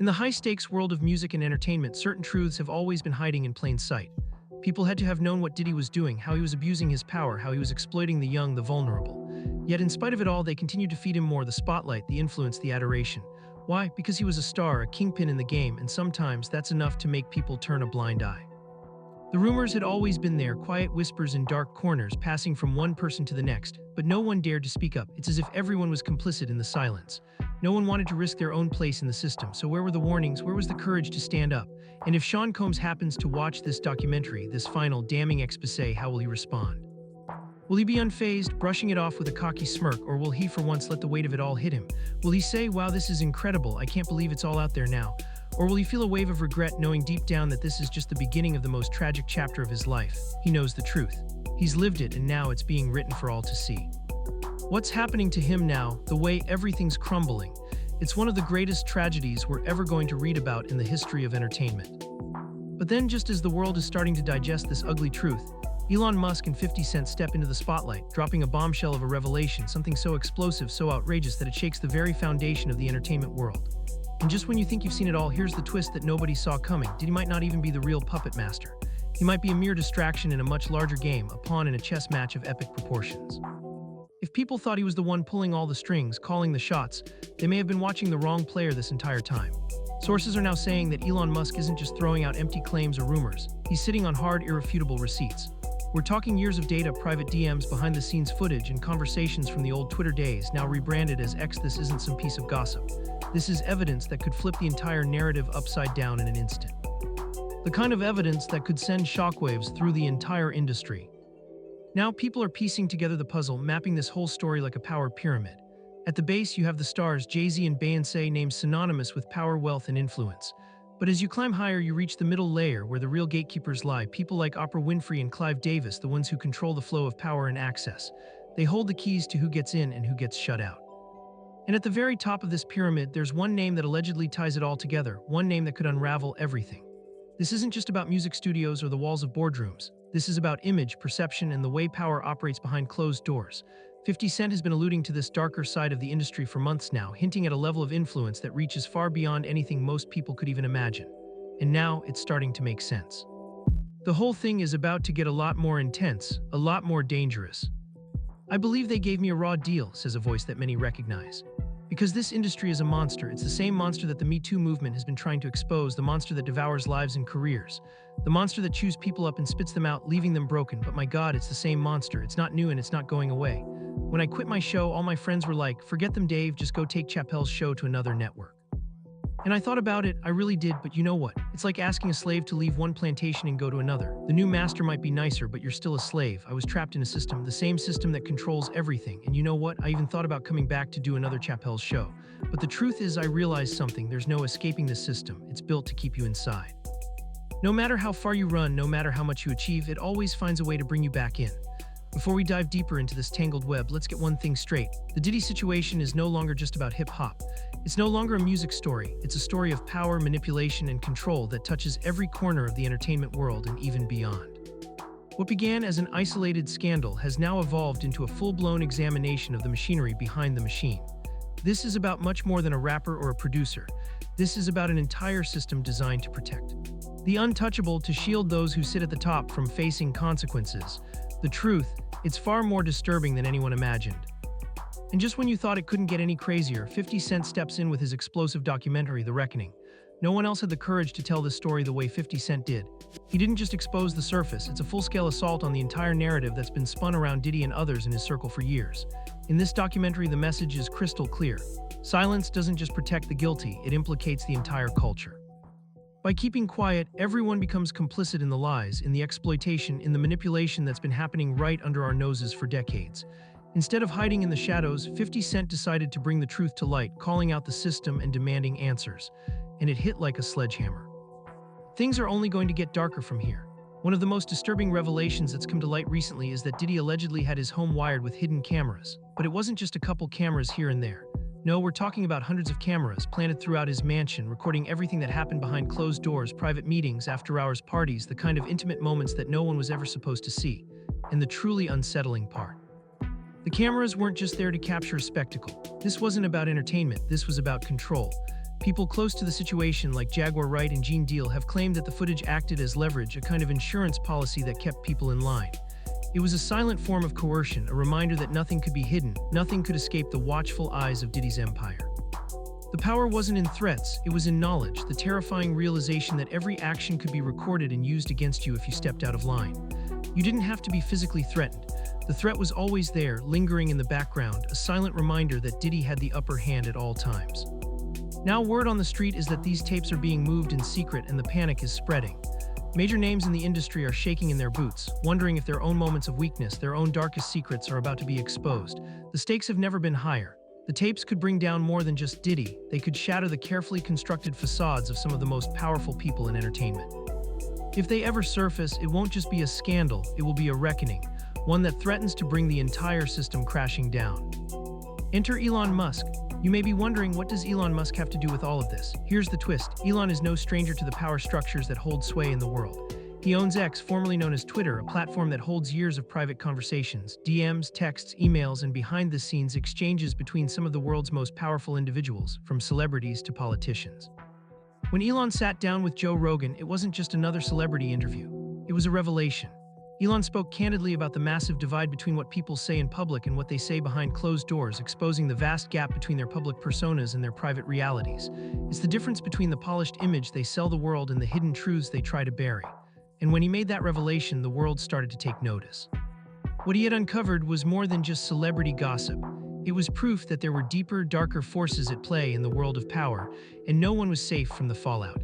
In the high-stakes world of music and entertainment, certain truths have always been hiding in plain sight. People had to have known what Diddy was doing, how he was abusing his power, how he was exploiting the young, the vulnerable. Yet in spite of it all, they continued to feed him more, the spotlight, the influence, the adoration. Why? Because he was a star, a kingpin in the game, and sometimes that's enough to make people turn a blind eye. The rumors had always been there, quiet whispers in dark corners, passing from one person to the next, but no one dared to speak up. It's as if everyone was complicit in the silence. No one wanted to risk their own place in the system, so where were the warnings? Where was the courage to stand up? And if Sean Combs happens to watch this documentary, this final damning exposé, how will he respond? Will he be unfazed, brushing it off with a cocky smirk, or will he for once let the weight of it all hit him? Will he say, "Wow, this is incredible, I can't believe it's all out there now"? Or will he feel a wave of regret, knowing deep down that this is just the beginning of the most tragic chapter of his life? He knows the truth. He's lived it, and now it's being written for all to see. What's happening to him now, the way everything's crumbling, it's one of the greatest tragedies we're ever going to read about in the history of entertainment. But then, just as the world is starting to digest this ugly truth, Elon Musk and 50 Cent step into the spotlight, dropping a bombshell of a revelation, something so explosive, so outrageous that it shakes the very foundation of the entertainment world. And just when you think you've seen it all, here's the twist that nobody saw coming. Diddy might not even be the real puppet master. He might be a mere distraction in a much larger game, a pawn in a chess match of epic proportions. If people thought he was the one pulling all the strings, calling the shots, they may have been watching the wrong player this entire time. Sources are now saying that Elon Musk isn't just throwing out empty claims or rumors. He's sitting on hard, irrefutable receipts. We're talking years of data, private DMs, behind-the-scenes footage, and conversations from the old Twitter days, now rebranded as X. This isn't some piece of gossip. This is evidence that could flip the entire narrative upside down in an instant. The kind of evidence that could send shockwaves through the entire industry. Now people are piecing together the puzzle, mapping this whole story like a power pyramid. At the base, you have the stars, Jay-Z and Beyoncé, named synonymous with power, wealth, and influence. But as you climb higher, you reach the middle layer, where the real gatekeepers lie, people like Oprah Winfrey and Clive Davis, the ones who control the flow of power and access. They hold the keys to who gets in and who gets shut out. And at the very top of this pyramid, there's one name that allegedly ties it all together, one name that could unravel everything. This isn't just about music studios or the walls of boardrooms. This is about image, perception, and the way power operates behind closed doors. 50 Cent has been alluding to this darker side of the industry for months now, hinting at a level of influence that reaches far beyond anything most people could even imagine. And now it's starting to make sense. The whole thing is about to get a lot more intense, a lot more dangerous. "I believe they gave me a raw deal," says a voice that many recognize. Because this industry is a monster. It's the same monster that the Me Too movement has been trying to expose, the monster that devours lives and careers, the monster that chews people up and spits them out, leaving them broken. But my God, it's the same monster. It's not new and it's not going away. When I quit my show, all my friends were like, "Forget them, Dave, just go take Chappelle's show to another network." And I thought about it, I really did, but you know what? It's like asking a slave to leave one plantation and go to another. The new master might be nicer, but you're still a slave. I was trapped in a system, the same system that controls everything. And you know what? I even thought about coming back to do another Chappelle's show. But the truth is, I realized something. There's no escaping the system. It's built to keep you inside. No matter how far you run, no matter how much you achieve, it always finds a way to bring you back in. Before we dive deeper into this tangled web, let's get one thing straight. The Diddy situation is no longer just about hip-hop. It's no longer a music story. It's a story of power, manipulation, and control that touches every corner of the entertainment world and even beyond. What began as an isolated scandal has now evolved into a full-blown examination of the machinery behind the machine. This is about much more than a rapper or a producer. This is about an entire system designed to protect the untouchable, to shield those who sit at the top from facing consequences. The truth, it's far more disturbing than anyone imagined. And just when you thought it couldn't get any crazier, 50 Cent steps in with his explosive documentary, The Reckoning. No one else had the courage to tell this story the way 50 Cent did. He didn't just expose the surface, it's a full-scale assault on the entire narrative that's been spun around Diddy and others in his circle for years. In this documentary, the message is crystal clear. Silence doesn't just protect the guilty, it implicates the entire culture. By keeping quiet, everyone becomes complicit in the lies, in the exploitation, in the manipulation that's been happening right under our noses for decades. Instead of hiding in the shadows, 50 Cent decided to bring the truth to light, calling out the system and demanding answers. And it hit like a sledgehammer. Things are only going to get darker from here. One of the most disturbing revelations that's come to light recently is that Diddy allegedly had his home wired with hidden cameras. But it wasn't just a couple cameras here and there. No, we're talking about hundreds of cameras planted throughout his mansion, recording everything that happened behind closed doors, private meetings, after-hours parties, the kind of intimate moments that no one was ever supposed to see. And the truly unsettling part. The cameras weren't just there to capture a spectacle. This wasn't about entertainment, this was about control. People close to the situation, like Jaguar Wright and Gene Deal, have claimed that the footage acted as leverage, a kind of insurance policy that kept people in line. It was a silent form of coercion, a reminder that nothing could be hidden, nothing could escape the watchful eyes of Diddy's empire. The power wasn't in threats, it was in knowledge, the terrifying realization that every action could be recorded and used against you if you stepped out of line. You didn't have to be physically threatened. The threat was always there, lingering in the background, a silent reminder that Diddy had the upper hand at all times. Now word on the street is that these tapes are being moved in secret and the panic is spreading. Major names in the industry are shaking in their boots, wondering if their own moments of weakness, their own darkest secrets are about to be exposed. The stakes have never been higher. The tapes could bring down more than just Diddy. They could shatter the carefully constructed facades of some of the most powerful people in entertainment. If they ever surface, it won't just be a scandal, it will be a reckoning, one that threatens to bring the entire system crashing down. Enter Elon Musk. You may be wondering, what does Elon Musk have to do with all of this? Here's the twist. Elon is no stranger to the power structures that hold sway in the world. He owns X, formerly known as Twitter, a platform that holds years of private conversations, DMs, texts, emails, and behind-the-scenes exchanges between some of the world's most powerful individuals, from celebrities to politicians. When Elon sat down with Joe Rogan, it wasn't just another celebrity interview. It was a revelation. Elon spoke candidly about the massive divide between what people say in public and what they say behind closed doors, exposing the vast gap between their public personas and their private realities. It's the difference between the polished image they sell the world and the hidden truths they try to bury. And when he made that revelation, the world started to take notice. What he had uncovered was more than just celebrity gossip. It was proof that there were deeper, darker forces at play in the world of power, and no one was safe from the fallout.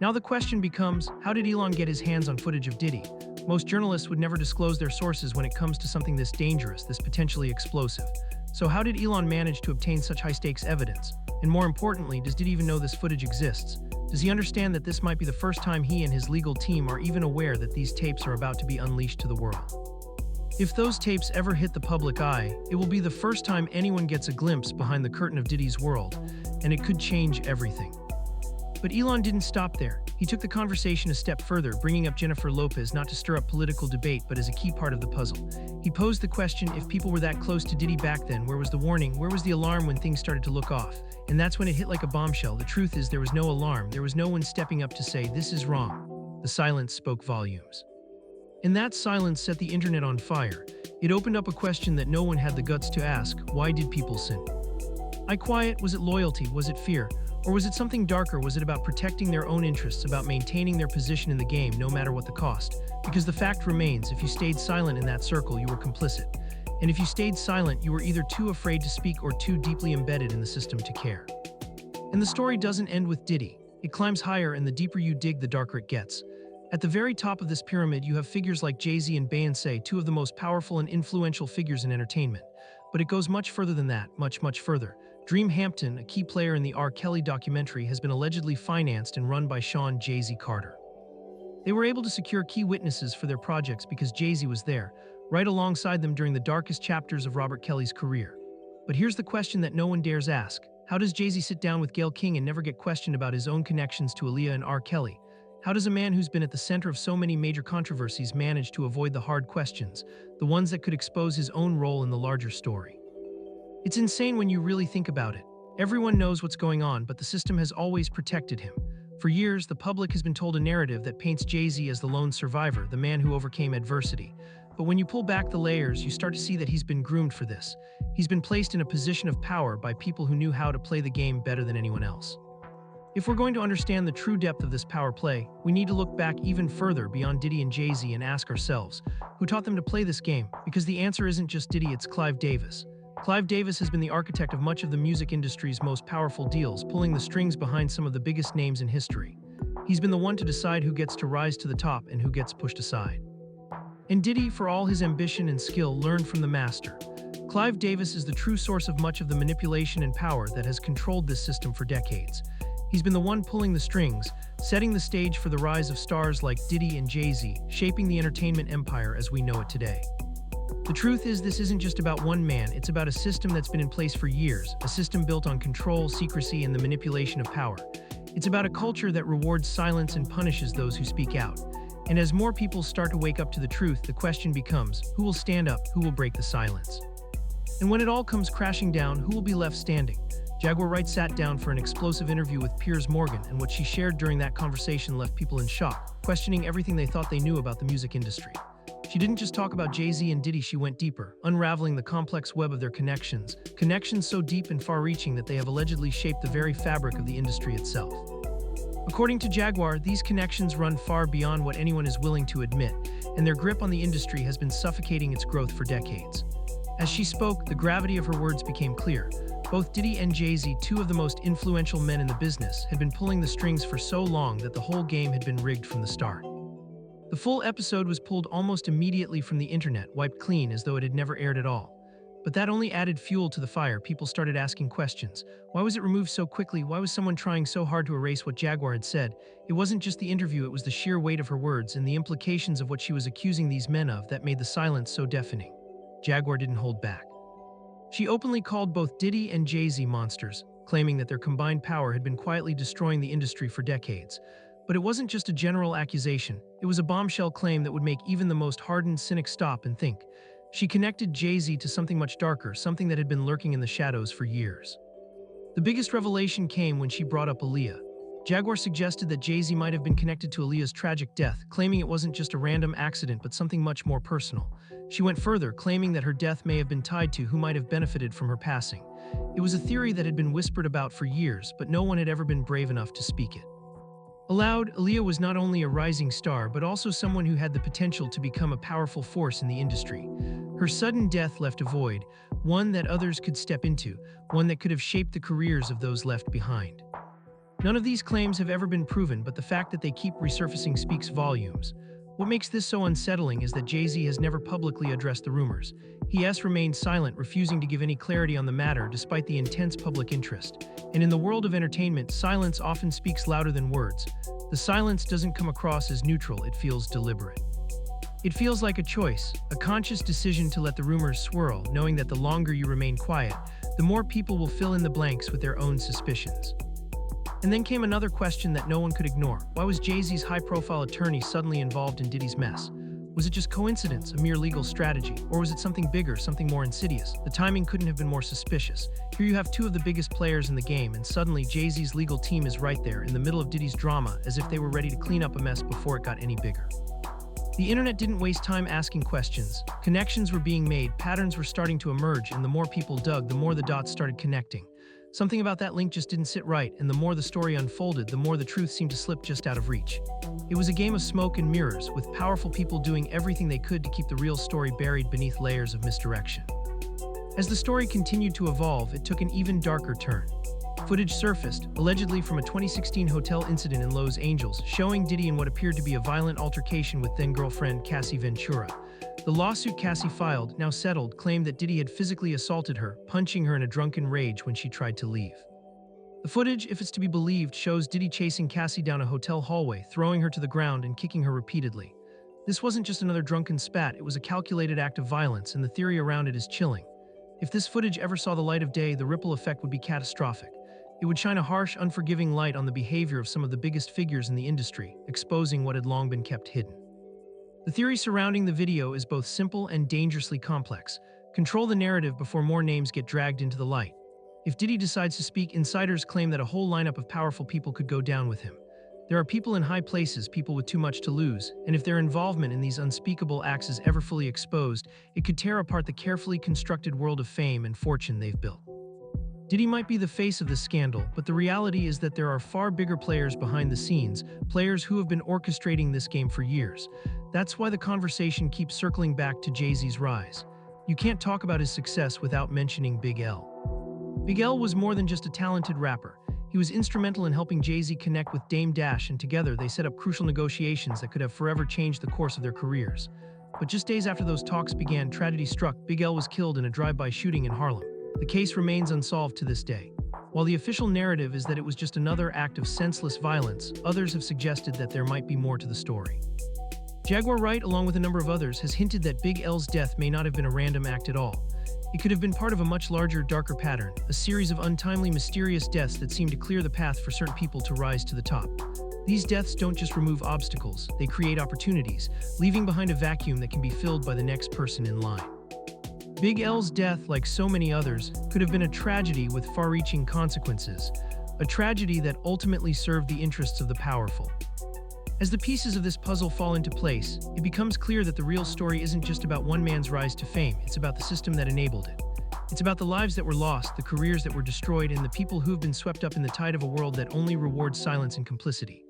Now the question becomes, how did Elon get his hands on footage of Diddy? Most journalists would never disclose their sources when it comes to something this dangerous, this potentially explosive. So how did Elon manage to obtain such high-stakes evidence? And more importantly, does Diddy even know this footage exists? Does he understand that this might be the first time he and his legal team are even aware that these tapes are about to be unleashed to the world? If those tapes ever hit the public eye, it will be the first time anyone gets a glimpse behind the curtain of Diddy's world, and it could change everything. But Elon didn't stop there. He took the conversation a step further, bringing up Jennifer Lopez not to stir up political debate but as a key part of the puzzle. He posed the question, if people were that close to Diddy back then, where was the warning, where was the alarm when things started to look off? And that's when it hit like a bombshell. The truth is, there was no alarm, there was no one stepping up to say, this is wrong. The silence spoke volumes. And that silence set the internet on fire. It opened up a question that no one had the guts to ask: why did people sin? I quiet, was it loyalty, was it fear? Or was it something darker? Was it about protecting their own interests, about maintaining their position in the game no matter what the cost? Because the fact remains, if you stayed silent in that circle, you were complicit. And if you stayed silent, you were either too afraid to speak or too deeply embedded in the system to care. And the story doesn't end with Diddy. It climbs higher, and the deeper you dig, the darker it gets. At the very top of this pyramid, you have figures like Jay-Z and Beyoncé, two of the most powerful and influential figures in entertainment. But it goes much further than that, much further. Dream Hampton, a key player in the R. Kelly documentary, has been allegedly financed and run by Sean Jay-Z Carter. They were able to secure key witnesses for their projects because Jay-Z was there, right alongside them during the darkest chapters of Robert Kelly's career. But here's the question that no one dares ask. How does Jay-Z sit down with Gayle King and never get questioned about his own connections to Aaliyah and R. Kelly? How does a man who's been at the center of so many major controversies manage to avoid the hard questions, the ones that could expose his own role in the larger story? It's insane when you really think about it. Everyone knows what's going on, but the system has always protected him. For years, the public has been told a narrative that paints Jay-Z as the lone survivor, the man who overcame adversity. But when you pull back the layers, you start to see that he's been groomed for this. He's been placed in a position of power by people who knew how to play the game better than anyone else. If we're going to understand the true depth of this power play, we need to look back even further beyond Diddy and Jay-Z and ask ourselves, who taught them to play this game? Because the answer isn't just Diddy, it's Clive Davis. Clive Davis has been the architect of much of the music industry's most powerful deals, pulling the strings behind some of the biggest names in history. He's been the one to decide who gets to rise to the top and who gets pushed aside. And Diddy, for all his ambition and skill, learned from the master. Clive Davis is the true source of much of the manipulation and power that has controlled this system for decades. He's been the one pulling the strings, setting the stage for the rise of stars like Diddy and Jay-Z, shaping the entertainment empire as we know it today. The truth is, this isn't just about one man, it's about a system that's been in place for years, a system built on control, secrecy, and the manipulation of power. It's about a culture that rewards silence and punishes those who speak out. And as more people start to wake up to the truth, the question becomes, who will stand up, who will break the silence? And when it all comes crashing down, who will be left standing? Jaguar Wright sat down for an explosive interview with Piers Morgan, and what she shared during that conversation left people in shock, questioning everything they thought they knew about the music industry. She didn't just talk about Jay-Z and Diddy, she went deeper, unraveling the complex web of their connections so deep and far-reaching that they have allegedly shaped the very fabric of the industry itself. According to Jaguar, these connections run far beyond what anyone is willing to admit, and their grip on the industry has been suffocating its growth for decades. As she spoke, the gravity of her words became clear. Both Diddy and Jay-Z, two of the most influential men in the business, had been pulling the strings for so long that the whole game had been rigged from the start. The full episode was pulled almost immediately from the internet, wiped clean as though it had never aired at all. But that only added fuel to the fire. People started asking questions. Why was it removed so quickly? Why was someone trying so hard to erase what Jaguar had said? It wasn't just the interview, it was the sheer weight of her words and the implications of what she was accusing these men of that made the silence so deafening. Jaguar didn't hold back. She openly called both Diddy and Jay-Z monsters, claiming that their combined power had been quietly destroying the industry for decades. But it wasn't just a general accusation, it was a bombshell claim that would make even the most hardened cynic stop and think. She connected Jay-Z to something much darker, something that had been lurking in the shadows for years. The biggest revelation came when she brought up Aaliyah. Jaguar suggested that Jay-Z might have been connected to Aaliyah's tragic death, claiming it wasn't just a random accident but something much more personal. She went further, claiming that her death may have been tied to who might have benefited from her passing. It was a theory that had been whispered about for years, but no one had ever been brave enough to speak it. Aloud, Aaliyah was not only a rising star but also someone who had the potential to become a powerful force in the industry. Her sudden death left a void, one that others could step into, one that could have shaped the careers of those left behind. None of these claims have ever been proven, but the fact that they keep resurfacing speaks volumes. What makes this so unsettling is that Jay-Z has never publicly addressed the rumors. He has remained silent, refusing to give any clarity on the matter despite the intense public interest. And in the world of entertainment, silence often speaks louder than words. The silence doesn't come across as neutral, it feels deliberate. It feels like a choice, a conscious decision to let the rumors swirl, knowing that the longer you remain quiet, the more people will fill in the blanks with their own suspicions. And then came another question that no one could ignore. Why was Jay-Z's high-profile attorney suddenly involved in Diddy's mess? Was it just coincidence, a mere legal strategy, or was it something bigger, something more insidious? The timing couldn't have been more suspicious. Here you have two of the biggest players in the game, and suddenly Jay-Z's legal team is right there in the middle of Diddy's drama, as if they were ready to clean up a mess before it got any bigger. The internet didn't waste time asking questions. Connections were being made, patterns were starting to emerge, and the more people dug, the more the dots started connecting. Something about that link just didn't sit right, and the more the story unfolded, the more the truth seemed to slip just out of reach. It was a game of smoke and mirrors, with powerful people doing everything they could to keep the real story buried beneath layers of misdirection. As the story continued to evolve, it took an even darker turn. Footage surfaced, allegedly from a 2016 hotel incident in Los Angeles, showing Diddy in what appeared to be a violent altercation with then-girlfriend Cassie Ventura. The lawsuit Cassie filed, now settled, claimed that Diddy had physically assaulted her, punching her in a drunken rage when she tried to leave. The footage, if it's to be believed, shows Diddy chasing Cassie down a hotel hallway, throwing her to the ground and kicking her repeatedly. This wasn't just another drunken spat, it was a calculated act of violence, and the theory around it is chilling. If this footage ever saw the light of day, the ripple effect would be catastrophic. It would shine a harsh, unforgiving light on the behavior of some of the biggest figures in the industry, exposing what had long been kept hidden. The theory surrounding the video is both simple and dangerously complex. Control the narrative before more names get dragged into the light. If Diddy decides to speak, insiders claim that a whole lineup of powerful people could go down with him. There are people in high places, people with too much to lose, and if their involvement in these unspeakable acts is ever fully exposed, it could tear apart the carefully constructed world of fame and fortune they've built. Diddy might be the face of this scandal, but the reality is that there are far bigger players behind the scenes, players who have been orchestrating this game for years. That's why the conversation keeps circling back to Jay-Z's rise. You can't talk about his success without mentioning Big L. Big L was more than just a talented rapper. He was instrumental in helping Jay-Z connect with Dame Dash, and together they set up crucial negotiations that could have forever changed the course of their careers. But just days after those talks began, tragedy struck. Big L was killed in a drive-by shooting in Harlem. The case remains unsolved to this day. While the official narrative is that it was just another act of senseless violence, others have suggested that there might be more to the story. Jaguar Wright, along with a number of others, has hinted that Big L's death may not have been a random act at all. It could have been part of a much larger, darker pattern, a series of untimely, mysterious deaths that seem to clear the path for certain people to rise to the top. These deaths don't just remove obstacles, they create opportunities, leaving behind a vacuum that can be filled by the next person in line. Big L's death, like so many others, could have been a tragedy with far-reaching consequences, a tragedy that ultimately served the interests of the powerful. As the pieces of this puzzle fall into place, it becomes clear that the real story isn't just about one man's rise to fame, it's about the system that enabled it. It's about the lives that were lost, the careers that were destroyed, and the people who've been swept up in the tide of a world that only rewards silence and complicity.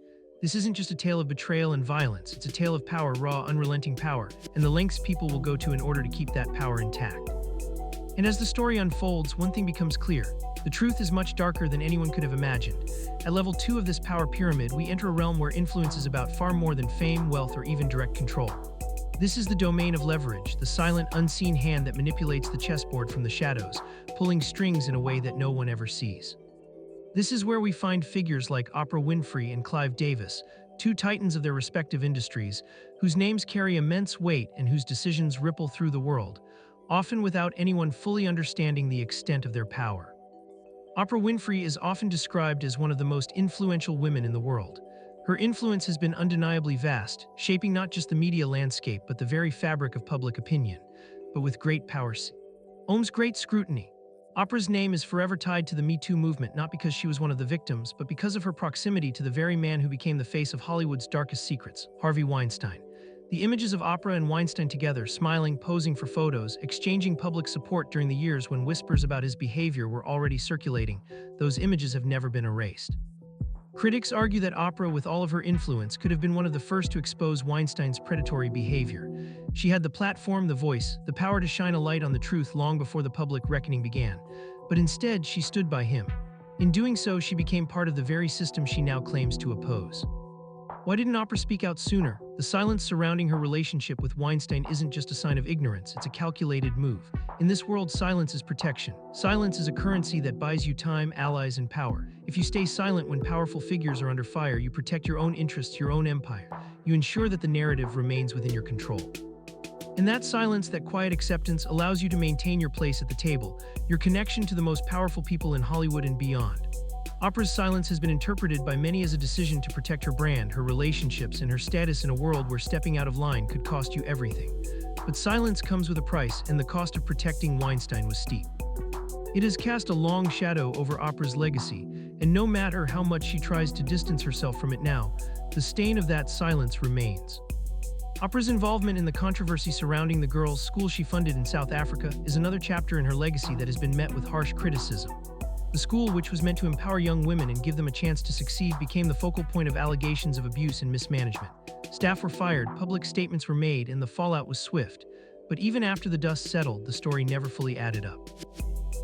This isn't just a tale of betrayal and violence, it's a tale of power, raw, unrelenting power, and the lengths people will go to in order to keep that power intact. And as the story unfolds, one thing becomes clear. The truth is much darker than anyone could have imagined. At level 2 of this power pyramid, we enter a realm where influence is about far more than fame, wealth, or even direct control. This is the domain of leverage, the silent, unseen hand that manipulates the chessboard from the shadows, pulling strings in a way that no one ever sees. This is where we find figures like Oprah Winfrey and Clive Davis, two titans of their respective industries, whose names carry immense weight and whose decisions ripple through the world, often without anyone fully understanding the extent of their power. Oprah Winfrey is often described as one of the most influential women in the world. Her influence has been undeniably vast, shaping not just the media landscape but the very fabric of public opinion. But with great power comes great scrutiny. Oprah's name is forever tied to the Me Too movement, not because she was one of the victims, but because of her proximity to the very man who became the face of Hollywood's darkest secrets, Harvey Weinstein. The images of Oprah and Weinstein together, smiling, posing for photos, exchanging public support during the years when whispers about his behavior were already circulating, those images have never been erased. Critics argue that Oprah, with all of her influence, could have been one of the first to expose Weinstein's predatory behavior. She had the platform, the voice, the power to shine a light on the truth long before the public reckoning began. But instead, she stood by him. In doing so, she became part of the very system she now claims to oppose. Why didn't Oprah speak out sooner? The silence surrounding her relationship with Weinstein isn't just a sign of ignorance, it's a calculated move. In this world, silence is protection. Silence is a currency that buys you time, allies, and power. If you stay silent when powerful figures are under fire, you protect your own interests, your own empire. You ensure that the narrative remains within your control. And that silence, that quiet acceptance, allows you to maintain your place at the table, your connection to the most powerful people in Hollywood and beyond. Oprah's silence has been interpreted by many as a decision to protect her brand, her relationships, and her status in a world where stepping out of line could cost you everything. But silence comes with a price, and the cost of protecting Weinstein was steep. It has cast a long shadow over Oprah's legacy, and no matter how much she tries to distance herself from it now, the stain of that silence remains. Oprah's involvement in the controversy surrounding the girls' school she funded in South Africa is another chapter in her legacy that has been met with harsh criticism. The school, which was meant to empower young women and give them a chance to succeed, became the focal point of allegations of abuse and mismanagement. Staff were fired, public statements were made, and the fallout was swift. But even after the dust settled, the story never fully added up.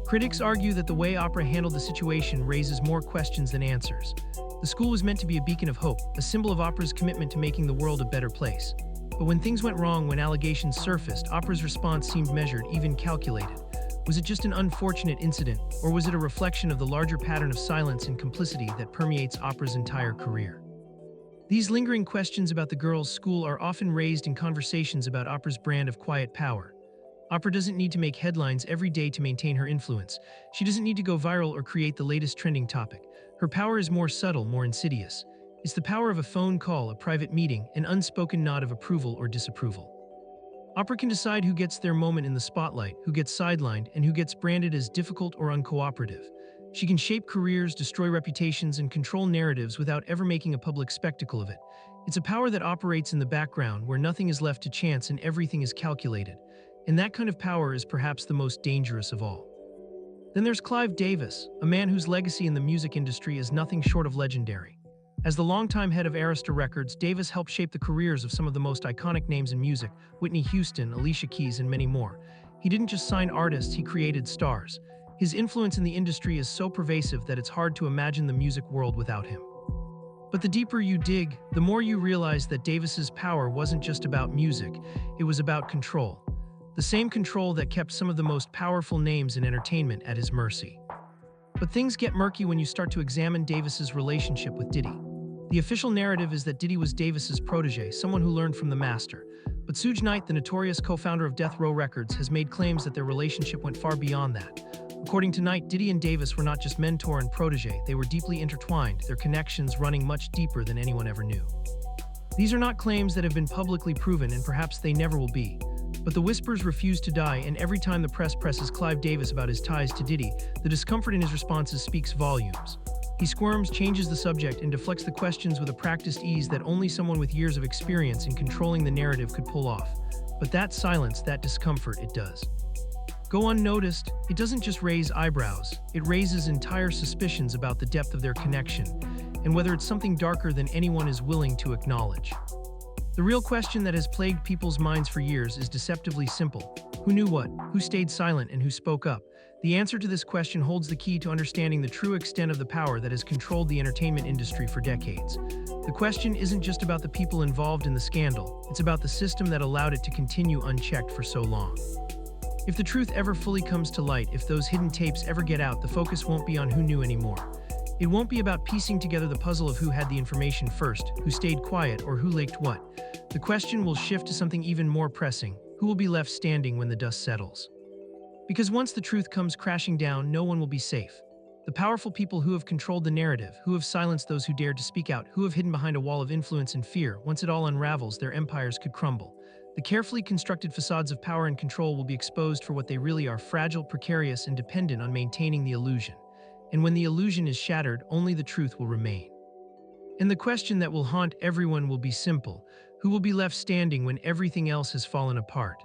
Critics argue that the way Oprah handled the situation raises more questions than answers. The school was meant to be a beacon of hope, a symbol of Oprah's commitment to making the world a better place. But when things went wrong, when allegations surfaced, Oprah's response seemed measured, even calculated. Was it just an unfortunate incident, or was it a reflection of the larger pattern of silence and complicity that permeates Oprah's entire career? These lingering questions about the girls' school are often raised in conversations about Oprah's brand of quiet power. Oprah doesn't need to make headlines every day to maintain her influence. She doesn't need to go viral or create the latest trending topic. Her power is more subtle, more insidious. It's the power of a phone call, a private meeting, an unspoken nod of approval or disapproval. Oprah can decide who gets their moment in the spotlight, who gets sidelined, and who gets branded as difficult or uncooperative. She can shape careers, destroy reputations, and control narratives without ever making a public spectacle of it. It's a power that operates in the background, where nothing is left to chance and everything is calculated. And that kind of power is perhaps the most dangerous of all. Then there's Clive Davis, a man whose legacy in the music industry is nothing short of legendary. As the longtime head of Arista Records, Davis helped shape the careers of some of the most iconic names in music: Whitney Houston, Alicia Keys, and many more. He didn't just sign artists, he created stars. His influence in the industry is so pervasive that it's hard to imagine the music world without him. But the deeper you dig, the more you realize that Davis's power wasn't just about music, it was about control. The same control that kept some of the most powerful names in entertainment at his mercy. But things get murky when you start to examine Davis's relationship with Diddy. The official narrative is that Diddy was Davis's protege, someone who learned from the master. But Suge Knight, the notorious co-founder of Death Row Records, has made claims that their relationship went far beyond that. According to Knight, Diddy and Davis were not just mentor and protege, they were deeply intertwined, their connections running much deeper than anyone ever knew. These are not claims that have been publicly proven, and perhaps they never will be. But the whispers refuse to die, and every time the press presses Clive Davis about his ties to Diddy, the discomfort in his responses speaks volumes. He squirms, changes the subject, and deflects the questions with a practiced ease that only someone with years of experience in controlling the narrative could pull off. But that silence, that discomfort, it does go unnoticed. It doesn't just raise eyebrows, it raises entire suspicions about the depth of their connection, and whether it's something darker than anyone is willing to acknowledge. The real question that has plagued people's minds for years is deceptively simple. Who knew what? Who stayed silent? And who spoke up? The answer to this question holds the key to understanding the true extent of the power that has controlled the entertainment industry for decades. The question isn't just about the people involved in the scandal, it's about the system that allowed it to continue unchecked for so long. If the truth ever fully comes to light, if those hidden tapes ever get out, the focus won't be on who knew anymore. It won't be about piecing together the puzzle of who had the information first, who stayed quiet, or who leaked what. The question will shift to something even more pressing: who will be left standing when the dust settles? Because once the truth comes crashing down, no one will be safe. The powerful people who have controlled the narrative, who have silenced those who dared to speak out, who have hidden behind a wall of influence and fear, once it all unravels, their empires could crumble. The carefully constructed facades of power and control will be exposed for what they really are: fragile, precarious, and dependent on maintaining the illusion. And when the illusion is shattered, only the truth will remain. And the question that will haunt everyone will be simple: who will be left standing when everything else has fallen apart?